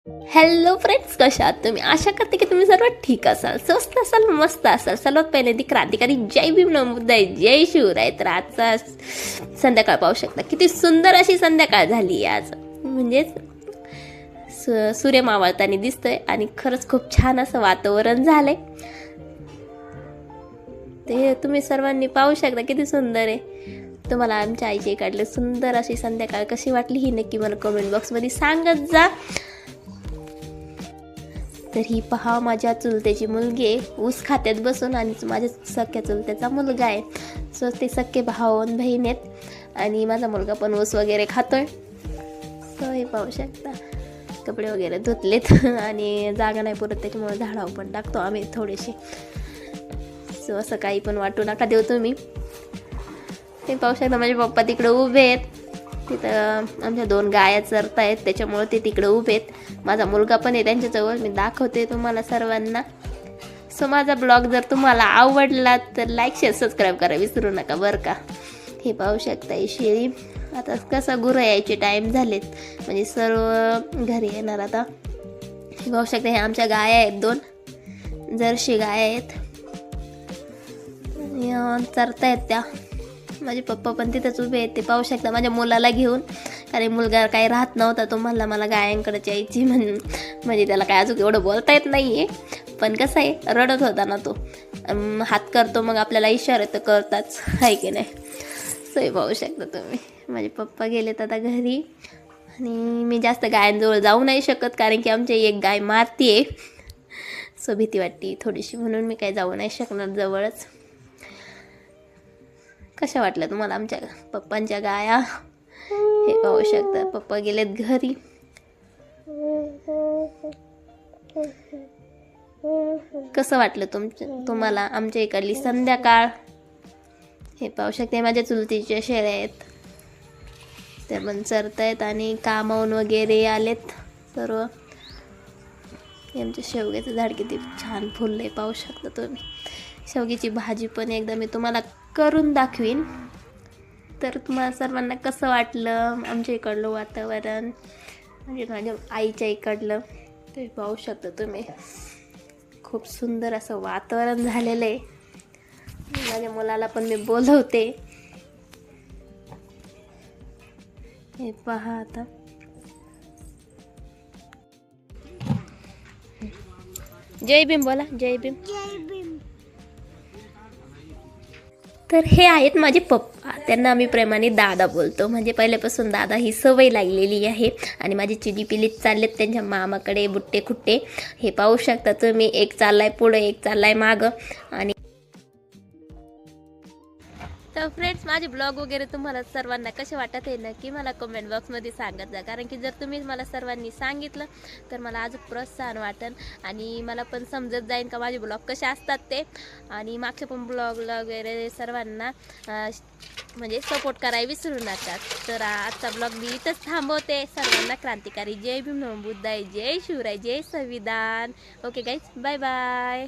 Hello friends, कशा आहात तुम्ही? आशा करते की तुम्ही सर्व ठीक असाल, स्वस्त असाल, मस्त असाल. सर्वात पहिले ती क्रांतिकारी जय भीम नमोबुद्धाय, जय शिवराय. तर आजचा संध्याकाळ पाहू शकता, किती सुंदर अशी संध्याकाळ झाली आज. म्हणजेच सूर्य मावळताना दिसतोय आणि खरंच खूप छान असं वातावरण झालंय. ते तुम्ही सर्वांनी पाहू शकता किती सुंदर आहे. तुम्हाला आमच्या आईच्या इकडले सुंदर अशी संध्याकाळ कशी वाटली ही नक्की मला कमेंट बॉक्समध्ये सांगत जा. तर ही पहा, माझ्या चुलत्याची मुलगी आहे, ऊस खात्यात बसून, आणि माझ्या सख्या चुलत्याचा मुलगा आहे. सो ते सख्खे भाऊ आणि बहीण आहेत आणि माझा मुलगा पण ऊस वगैरे खातोय. सो हे पाहू शकता, कपडे वगैरे धुतलेत आणि जागा नाही पुरत त्याच्यामुळे झाडावर पण टाकतो आम्ही थोडेसे. सो असं काही पण वाटू नका देऊ तुम्ही. ते पाहू शकता, माझे पप्पा तिकडे उभे आहेत. तिथं आमच्या 2 गाया चरत आहेत, त्याच्यामुळे ते तिकडे उभे आहेत. माझा मुलगा पण आहे त्यांच्याजवळ, मी दाखवते तुम्हाला सर्वांना. सो माझा ब्लॉग जर तुम्हाला आवडला तर लाईक शेअर सबस्क्राईब करा विसरू नका बरं का. हे पाहू शकता ही शेळी. आता कसं गुरं यायचे टाईम झालेत, म्हणजे सर्व घरी येणार आता. हे पाहू शकता, हे आमच्या गाया आहेत, 2 जर्सी गाया आहेत, चरतायत त्या. माझे पप्पा पण तिथंच उभे आहेत, ते पाहू शकता माझ्या मुलाला घेऊन. कारण मुलगा काही राहत नव्हता, तो म्हणला मला गायांकडे यायची म्हणून. म्हणजे त्याला काय अजून एवढं बोलता येत नाही आहे, पण कसं आहे, रडत होता ना तो. हात करतो मग आपल्याला इशारा तर करताच, आहे की नाही. सो हे पाहू शकता तुम्ही, माझे पप्पा गेलेत आता घरी. आणि मी जास्त गायांजवळ जाऊ नाही शकत, कारण की आमची एक गाय मारती आहे. सो भीती वाटते थोडीशी, म्हणून मी काही जाऊ नाही शकणार जवळच. कशा वाटल्या तुम्हाला आमच्या पप्पांच्या गाया? हे पाहू शकता, पप्पा गेलेत घरी. कसं वाटलं तुम्हाला आमच्या इकडली संध्याकाळ? हे पाहू शकते, माझ्या चुलतीच्या शेळ्या आहेत, त्या पण चरतायत आणि कामावून वगैरे आलेत सर्व. आमच्या शेवग्याचं झाड किती छान फुललंय पाहू शकता तुम्ही. शेवग्याची भाजी पण एकदा मी तुम्हाला करून दाखवीन. तर तुम्हाला सर्वांना कसं वाटलं आमच्या इकडलं वातावरण, म्हणजे माझ्या आईच्या इकडलं? ते पाहू शकता तुम्ही, खूप सुंदर असं वातावरण झालेलं आहे. माझ्या मुलाला पण मी बोलवते. हे पहा आता, जय भीम बोला, जय भीम. तर हे आहेत माझे पप्पा, त्यांना आम्ही प्रेमाने दादा बोलतो, म्हणजे पहिल्यापासून दादा ही सवय लागलेली आहे. आणि माझी चिडी पिली चाललेत त्यांच्या मामाकडे बुट्टे खुट्टे. हे पाहू शकता तुम्ही, एक चाललाय पुढं, एक चाललाय मागं. आणि तर फ्रेंड्स, माझे ब्लॉग वगैरे तुम्हाला सर्वांना कसे वाटत आहे नक्की मला कमेंट बॉक्समध्ये सांगत जा. कारण की जर तुम्ही मला सर्वांनी सांगितलं तर मला अजून प्रोत्साहन वाटेल आणि मला पण समजत जाईल का माझे ब्लॉग कसे असतात ते. आणि मागचे पण ब्लॉग वगैरे सर्वांना म्हणजे सपोर्ट करायला विसरू नका. तर आजचा ब्लॉग मी इथंच थांबवते. सर्वांना क्रांतिकारी जय भीम नमोबुद्धाय, जय शिवराय, जय संविधान. Okay guys, bye bye.